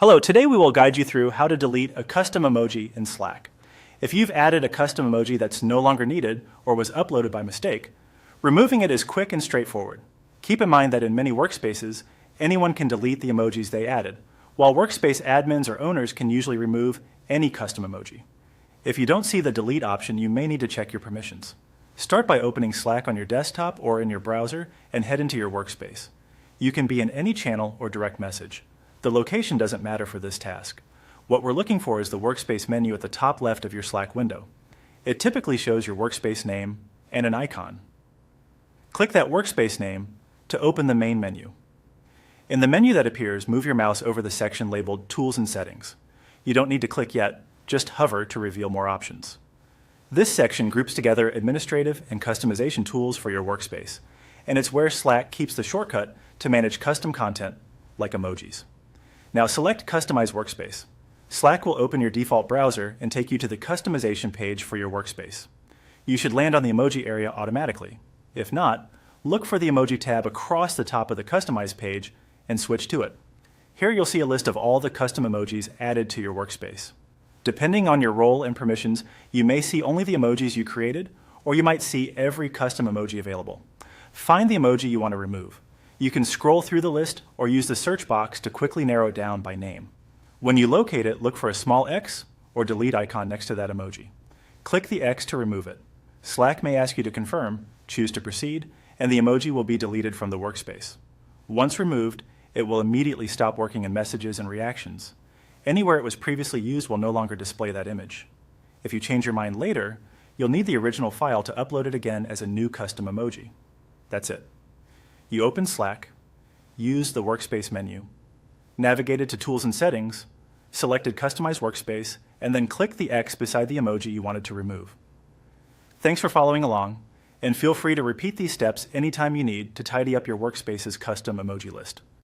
Hello, today we will guide you through how to delete a custom emoji in Slack. If you've added a custom emoji that's no longer needed or was uploaded by mistake, removing it is quick and straightforward. Keep in mind that in many workspaces, anyone can delete the emojis they added, while workspace admins or owners can usually remove any custom emoji. If you don't see the delete option, you may need to check your permissions. Start by opening Slack on your desktop or in your browser and head into your workspace. You can be in any channel or direct message. The location doesn't matter for this task. What we're looking for is the workspace menu at the top left of your Slack window. It typically shows your workspace name and an icon. Click that workspace name to open the main menu. In the menu that appears, move your mouse over the section labeled Tools and Settings. You don't need to click yet, just hover to reveal more options. This section groups together administrative and customization tools for your workspace, and it's where Slack keeps the shortcut to manage custom content like emojis. Now select Customize Workspace. Slack will open your default browser and take you to the customization page for your workspace. You should land on the emoji area automatically. If not, look for the emoji tab across the top of the Customize page and switch to it. Here you'll see a list of all the custom emojis added to your workspace. Depending on your role and permissions, you may see only the emojis you created, or you might see every custom emoji available. Find the emoji you want to remove. You can scroll through the list or use the search box to quickly narrow it down by name. When you locate it, look for a small X or delete icon next to that emoji. Click the X to remove it. Slack may ask you to confirm, choose to proceed, and the emoji will be deleted from the workspace. Once removed, it will immediately stop working in messages and reactions. Anywhere it was previously used will no longer display that image. If you change your mind later, you'll need the original file to upload it again as a new custom emoji. That's it. You open Slack, use the Workspace menu, navigated to Tools and Settings, selected Customize Workspace, and then click the X beside the emoji you wanted to remove. Thanks for following along, and feel free to repeat these steps anytime you need to tidy up your workspace's custom emoji list.